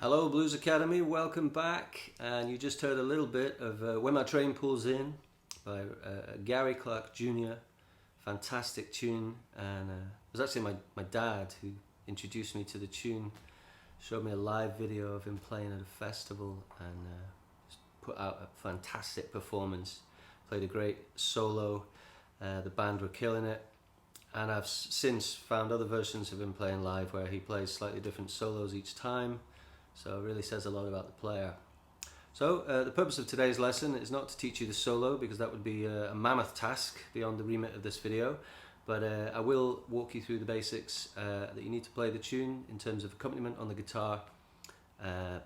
Hello Blues Academy, welcome back, and you just heard a little bit of When My Train Pulls In by Gary Clark Jr. Fantastic tune, and it was actually my dad who introduced me to the tune, showed me a live video of him playing at a festival, and put out a fantastic performance, played a great solo, the band were killing it, and I've since found other versions of him playing live where he plays slightly different solos each time. So it really says a lot about the player. So the purpose of today's lesson is not to teach you the solo, because that would be a mammoth task beyond the remit of this video, but I will walk you through the basics that you need to play the tune in terms of accompaniment on the guitar,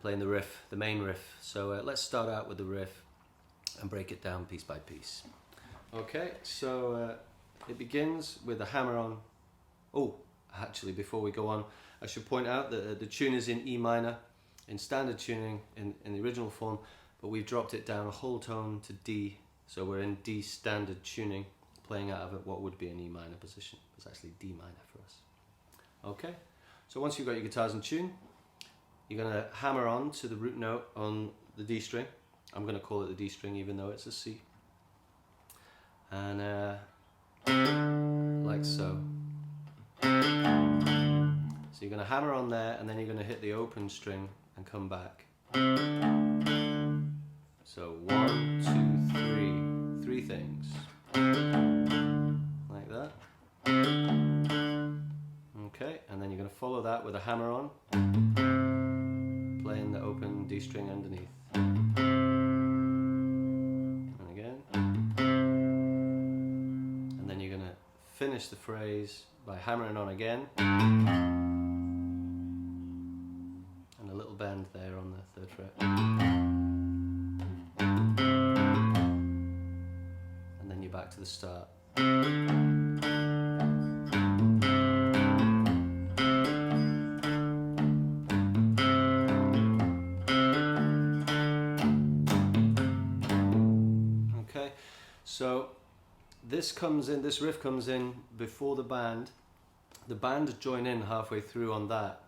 playing the riff, the main riff. So let's start out with the riff and break it down piece by piece. Okay, so it begins with a hammer on. Oh, actually before we go on, I should point out that the tune is in E minor, in standard tuning in the original form, but we've dropped it down a whole tone to D, so we're in D standard tuning, playing out of what would be an E minor position. It's actually D minor for us. Okay, so once you've got your guitars in tune, you're going to hammer on to the root note on the D string. I'm going to call it the D string even though it's a C. And like so. So you're going to hammer on there, and then you're going to hit the open string and come back. So 1, 2, 3, 3 things. Like that. Okay, and then you're going to follow that with a hammer on, playing the open D string underneath. And again. And then you're going to finish the phrase by hammering on again. Bend there on the 3rd fret, and then you're back to the start. Okay, so this riff comes in before the band. The band join in halfway through on that.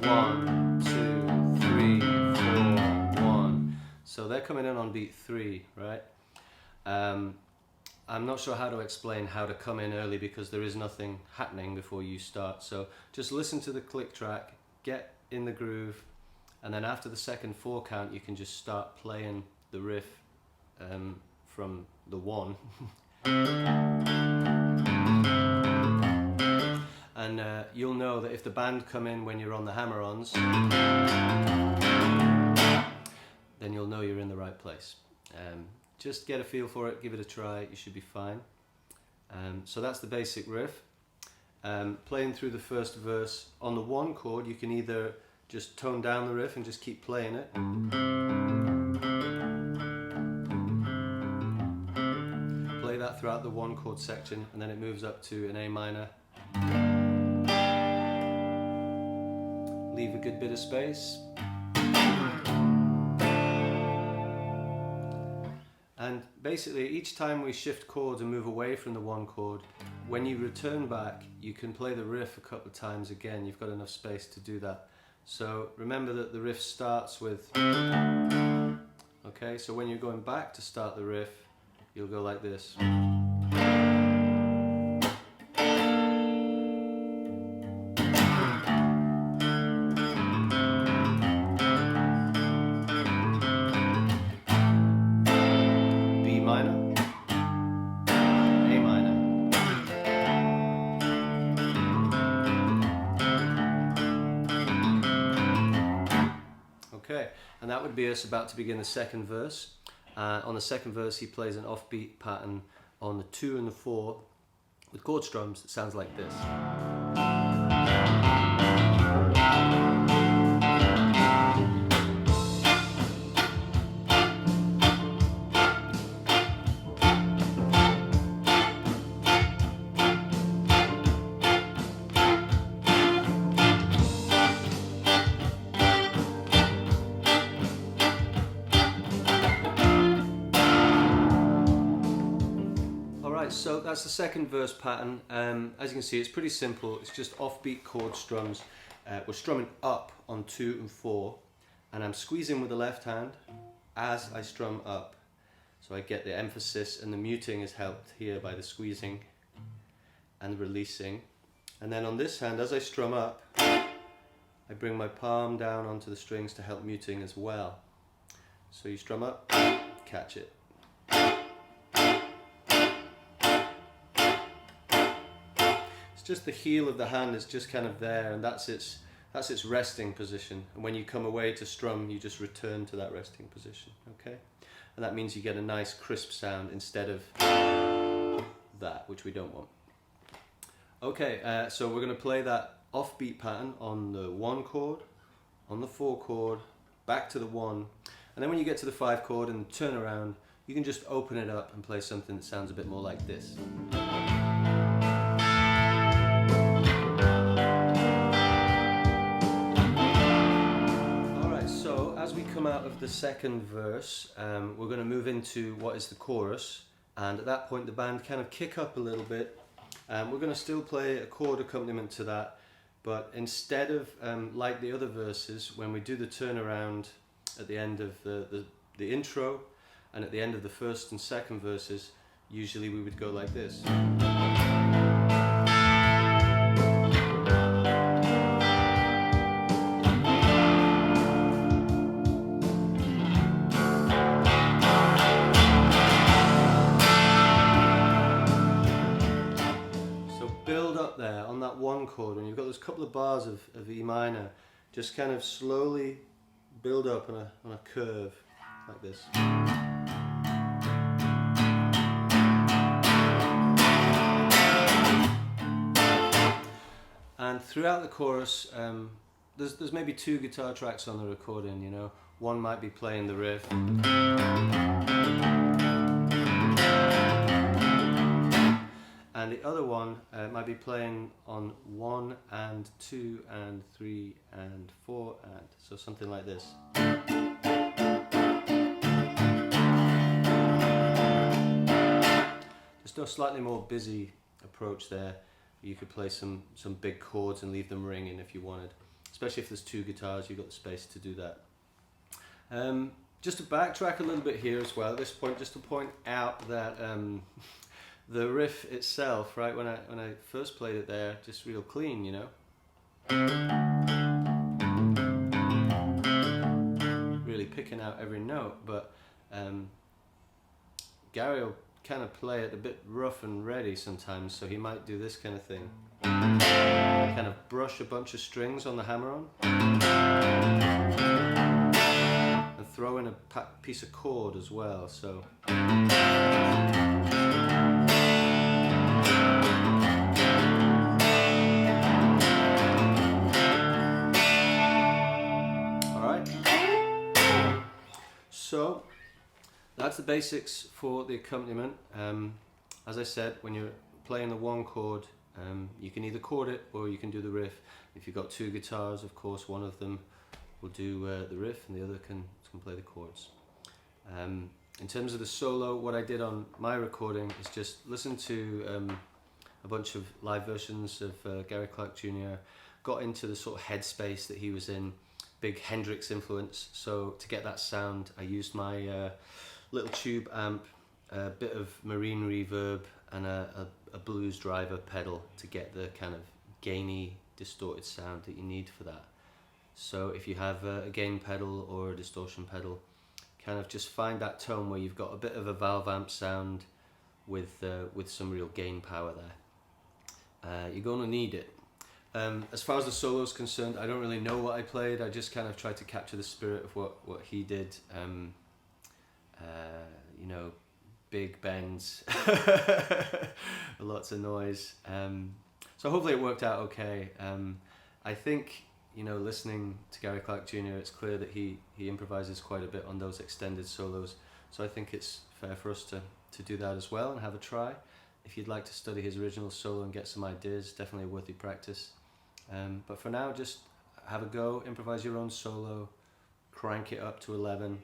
1, 2, 3, 4, 1. So they're coming in on beat 3, right? I'm not sure how to explain how to come in early, because there is nothing happening before you start. So just listen to the click track, get in the groove, and then after the second 4 count, you can just start playing the riff from the 1. And you'll know that if the band come in when you're on the hammer-ons, then you'll know you're in the right place. Just get a feel for it, give it a try, you should be fine. So that's the basic riff. Playing through the first verse, on the 1 chord you can either just tone down the riff and just keep playing it, play that throughout the 1 chord section, and then it moves up to an A minor. Leave a good bit of space. And basically each time we shift chords and move away from the one chord, when you return back, you can play the riff a couple of times again. You've got enough space to do that. So remember that the riff starts with, okay, so when you're going back to start the riff, you'll go like this. Okay, and that would be us about to begin the second verse. On the second verse he plays an offbeat pattern on the 2 and the 4 with chord strums that sounds like this. So that's the second verse pattern. As you can see, it's pretty simple. It's just offbeat chord strums. We're strumming up on 2 and 4, and I'm squeezing with the left hand as I strum up. So I get the emphasis, and the muting is helped here by the squeezing and releasing. And then on this hand, as I strum up, I bring my palm down onto the strings to help muting as well. So you strum up, catch it. Just the heel of the hand is just kind of there, and that's its resting position. And when you come away to strum, you just return to that resting position, okay? And that means you get a nice crisp sound instead of that, which we don't want. Okay, so we're going to play that offbeat pattern on the 1 chord, on the 4 chord, back to the 1, and then when you get to the 5 chord and turn around, you can just open it up and play something that sounds a bit more like this. As we come out of the second verse, we're going to move into what is the chorus, and at that point the band kind of kick up a little bit. We're going to still play a chord accompaniment to that, but instead of like the other verses, when we do the turnaround at the end of the intro and at the end of the first and second verses, usually we would go like this. There on that 1 chord, when you've got those couple of bars of E minor, just kind of slowly build up on a curve like this. And throughout the chorus, there's maybe 2 guitar tracks on the recording, you know. One might be playing the riff, and the other one might be playing on 1 and 2 and 3 and 4 and so something like this. Just a slightly more busy approach there. You could play some big chords and leave them ringing if you wanted. Especially if there's 2 guitars, you've got the space to do that. Just to backtrack a little bit here as well at this point, just to point out that the riff itself, right, when I first played it there, just real clean, you know. Really picking out every note, but Gary will kind of play it a bit rough and ready sometimes, so he might do this kind of thing. Kind of brush a bunch of strings on the hammer-on and throw in a piece of chord as well, so. So that's the basics for the accompaniment. As I said, when you're playing the 1 chord, you can either chord it or you can do the riff. If you've got 2 guitars, of course, one of them will do the riff and the other can play the chords. in terms of the solo, what I did on my recording is just listen to a bunch of live versions of Gary Clark Jr., got into the sort of headspace that he was in, big Hendrix influence. So to get that sound, I used my little tube amp, a bit of marine reverb, and a blues driver pedal to get the kind of gainy, distorted sound that you need for that. So if you have a gain pedal or a distortion pedal, kind of just find that tone where you've got a bit of a valve amp sound with some real gain power there. You're going to need it. As far as the solo is concerned, I don't really know what I played. I just kind of tried to capture the spirit of what he did. You know, big bends, lots of noise. So hopefully it worked out okay. I think, you know, listening to Gary Clark Jr., it's clear that he improvises quite a bit on those extended solos. So I think it's fair for us to do that as well and have a try. If you'd like to study his original solo and get some ideas, definitely worth your practice. But for now, just have a go, improvise your own solo, crank it up to 11,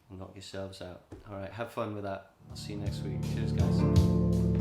and knock yourselves out. All right, have fun with that. I'll see you next week. Cheers, guys.